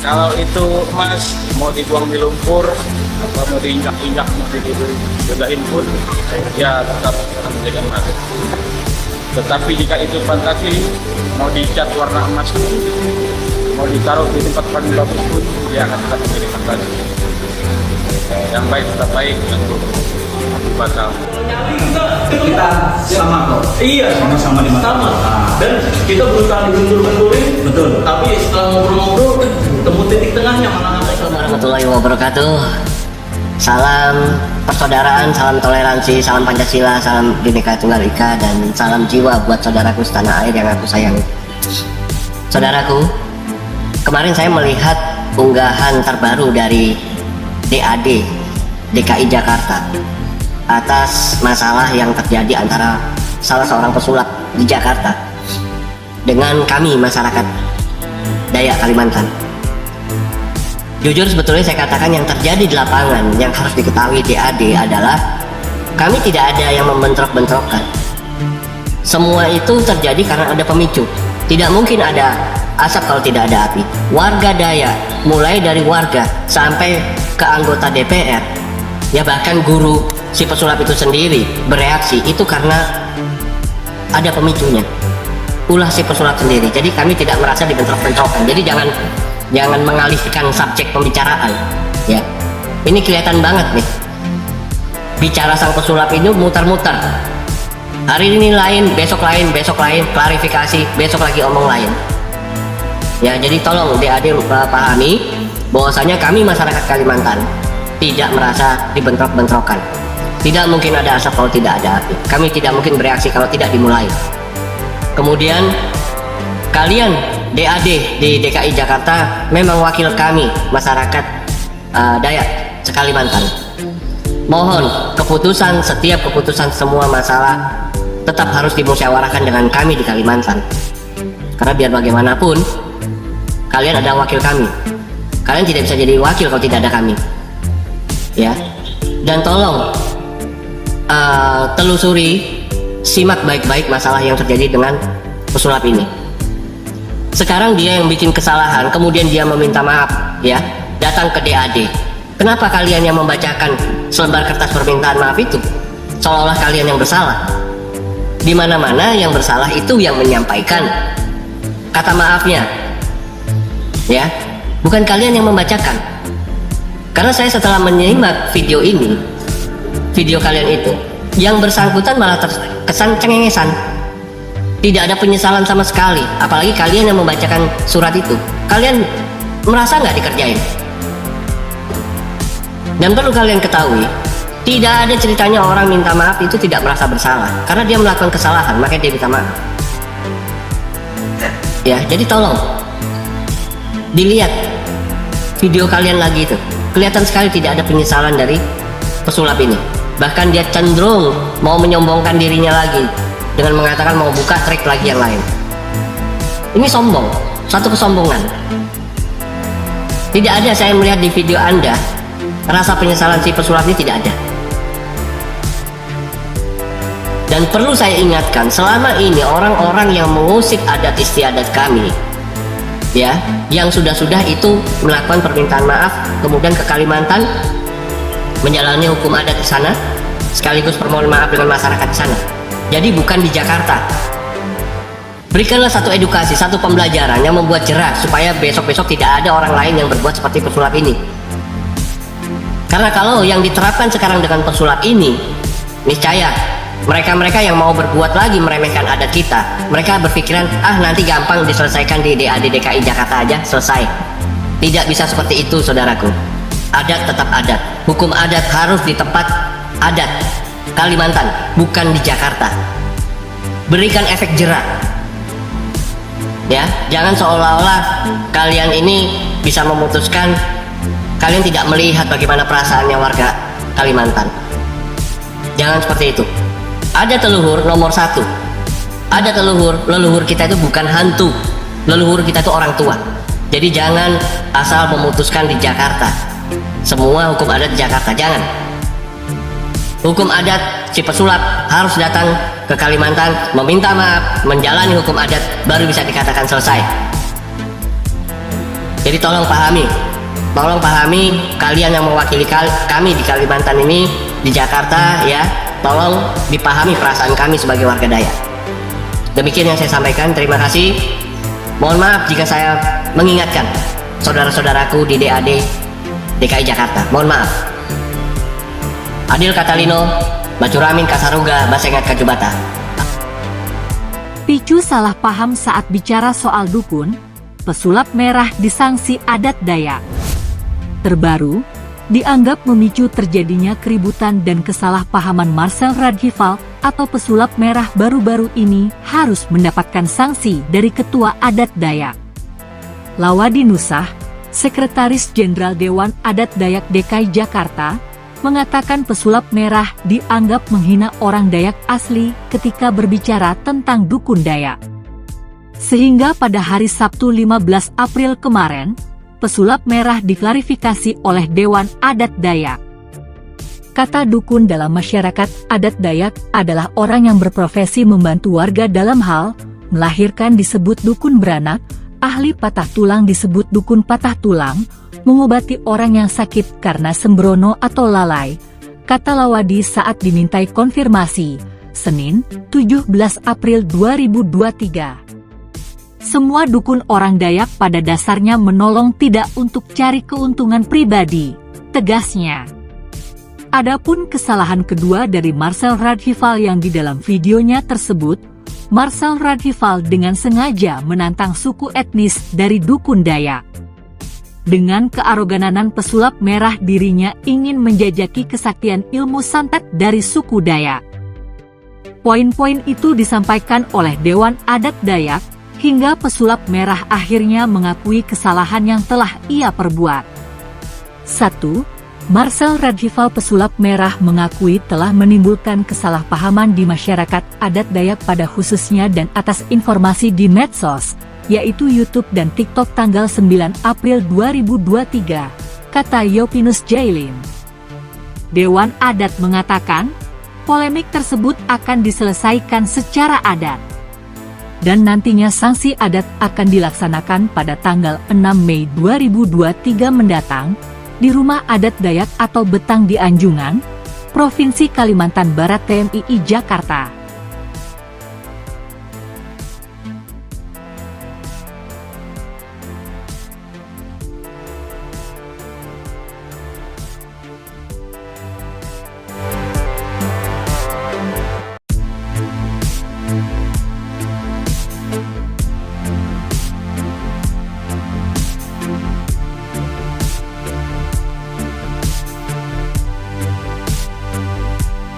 Kalau itu emas mau dibuang di lumpur, apa mau diinjak-injak, mau dibedain pun, ya tetap akan menjadi emas. Tetapi jika itu fantasi, mau dicat warna emas, mau ditaruh di tempat paling bagus pun, dia akan tetap menjadi fantasi. Yang baik tetap baik, yang buruk batal. Kita sama kok. Iya, Sama-sama di mata. sama. Nah, Dan kita berusaha dibentur-benturin, betul. tapi setelah ngobrol-ngobrol, temu titik tengahnya malah Assalamualaikum warahmatullahi wabarakatuh. Salam persaudaraan, salam toleransi, salam Pancasila, salam Bhinneka Tunggal Ika, dan salam jiwa buat saudaraku setanah air yang aku sayangi. Saudaraku, kemarin saya melihat unggahan terbaru dari DAD DKI Jakarta atas masalah yang terjadi antara salah seorang pesulap di Jakarta dengan kami masyarakat Dayak Kalimantan. Jujur sebetulnya saya katakan yang terjadi di lapangan yang harus diketahui DAD adalah kami tidak ada yang membentrok-bentrokkan. Semua itu terjadi karena ada pemicu. Tidak mungkin ada asap kalau tidak ada api. Warga Dayak, mulai dari warga sampai ke anggota DPR, ya bahkan guru si pesulap itu sendiri bereaksi itu karena ada pemicunya. Ulah si pesulap sendiri. Jadi kami tidak merasa dibentrok-bentrokkan. Jadi jangan mengalihkan subjek pembicaraan, ya. Ini kelihatan banget nih, bicara sang pesulap ini muter-muter. Hari ini lain, besok lain, klarifikasi, besok lagi omong lain. Ya, jadi tolong DAD pahami bahwasanya kami masyarakat Kalimantan tidak merasa dibentrok-bentrokan. Tidak mungkin ada asap kalau tidak ada api. Kami tidak mungkin bereaksi kalau tidak dimulai. Kemudian kalian DAD di DKI Jakarta memang wakil kami masyarakat Dayak Kalimantan. Mohon setiap keputusan semua masalah tetap harus dimusyawarahkan dengan kami di Kalimantan. Karena biar bagaimanapun kalian ada wakil kami. Kalian tidak bisa jadi wakil kalau tidak ada kami. Ya. Dan tolong telusuri, simak baik-baik masalah yang terjadi dengan pesulap ini. Sekarang dia yang bikin kesalahan, kemudian dia meminta maaf, ya, datang ke DAD. Kenapa kalian yang membacakan selembar kertas permintaan maaf itu? Seolah-olah kalian yang bersalah. Di mana-mana yang bersalah itu yang menyampaikan kata maafnya, ya, bukan kalian yang membacakan. Karena saya setelah menyimak video ini, video kalian itu, yang bersangkutan malah terkesan cengengesan. Tidak ada penyesalan sama sekali. Apalagi kalian yang membacakan surat itu, kalian merasa nggak dikerjain? Dan perlu kalian ketahui, tidak ada ceritanya orang minta maaf itu tidak merasa bersalah. Karena dia melakukan kesalahan, makanya dia minta maaf. Ya, jadi tolong dilihat video kalian lagi itu. Kelihatan sekali tidak ada penyesalan dari pesulap ini. Bahkan dia cenderung mau menyombongkan dirinya lagi dengan mengatakan mau buka trik lagi yang lain. Ini sombong, satu kesombongan. Tidak ada saya melihat di video Anda rasa penyesalan si pesulap ini, tidak ada. Dan perlu saya ingatkan, selama ini orang-orang yang mengusik adat istiadat kami, ya, yang sudah-sudah itu melakukan permintaan maaf, kemudian ke Kalimantan menjalani hukum adat di sana, sekaligus permohonan maaf dengan masyarakat di sana. Jadi bukan di Jakarta. Berikanlah satu edukasi, satu pembelajaran yang membuat jerah supaya besok-besok tidak ada orang lain yang berbuat seperti pesulap ini. Karena kalau yang diterapkan sekarang dengan pesulap ini, niscaya mereka-mereka yang mau berbuat lagi meremehkan adat kita, mereka berpikiran, nanti gampang diselesaikan di DAD DKI Jakarta aja, selesai. Tidak bisa seperti itu, saudaraku. Adat tetap adat. Hukum adat harus di tempat adat Kalimantan, bukan di Jakarta. Berikan efek jerah, ya. Jangan seolah-olah kalian ini bisa memutuskan. Kalian tidak melihat bagaimana perasaannya warga Kalimantan. Jangan seperti itu. Ada leluhur nomor satu. Ada leluhur kita itu bukan hantu. Leluhur kita itu orang tua. Jadi jangan asal memutuskan di Jakarta. Semua hukum adat di Jakarta, jangan. Hukum adat si pesulap harus datang ke Kalimantan, meminta maaf, menjalani hukum adat, baru bisa dikatakan selesai. Jadi tolong pahami kalian yang mewakili kami di Kalimantan ini, di Jakarta ya, tolong dipahami perasaan kami sebagai warga Dayak. Demikian yang saya sampaikan, terima kasih. Mohon maaf jika saya mengingatkan saudara-saudaraku di DAD DKI Jakarta, mohon maaf. Adil Katalino, Bacuramin Kasaruga, Basengat Kajubata. Picu salah paham saat bicara soal dukun, pesulap merah disangsi adat Dayak. Terbaru, dianggap memicu terjadinya keributan dan kesalahpahaman Marcel Radhival atau pesulap merah baru-baru ini harus mendapatkan sanksi dari Ketua Adat Dayak. Lawadi Nusah, Sekretaris Jenderal Dewan Adat Dayak DKI Jakarta, mengatakan pesulap merah dianggap menghina orang Dayak asli ketika berbicara tentang dukun Dayak. Sehingga pada hari Sabtu 15 April kemarin, pesulap merah diklarifikasi oleh Dewan Adat Dayak. Kata dukun dalam masyarakat adat Dayak adalah orang yang berprofesi membantu warga dalam hal melahirkan disebut dukun beranak, ahli patah tulang disebut dukun patah tulang, mengobati orang yang sakit karena sembrono atau lalai, kata Lawadi saat dimintai konfirmasi, Senin, 17 April 2023. Semua dukun orang Dayak pada dasarnya menolong tidak untuk cari keuntungan pribadi, tegasnya. Adapun kesalahan kedua dari Marcel Radhival yang di dalam videonya tersebut, Marcel Radhival dengan sengaja menantang suku etnis dari dukun Dayak. Dengan kearoganan pesulap merah dirinya ingin menjajaki kesaktian ilmu santet dari suku Dayak. Poin-poin itu disampaikan oleh Dewan Adat Dayak, hingga pesulap merah akhirnya mengakui kesalahan yang telah ia perbuat. 1. Marcel Radhival pesulap merah mengakui telah menimbulkan kesalahpahaman di masyarakat adat Dayak pada khususnya dan atas informasi di medsos, yaitu YouTube dan TikTok tanggal 9 April 2023, kata Yopinus Jailin. Dewan Adat mengatakan, polemik tersebut akan diselesaikan secara adat. Dan nantinya sanksi adat akan dilaksanakan pada tanggal 6 Mei 2023 mendatang, di Rumah Adat Dayak atau Betang di Anjungan, Provinsi Kalimantan Barat TMII Jakarta.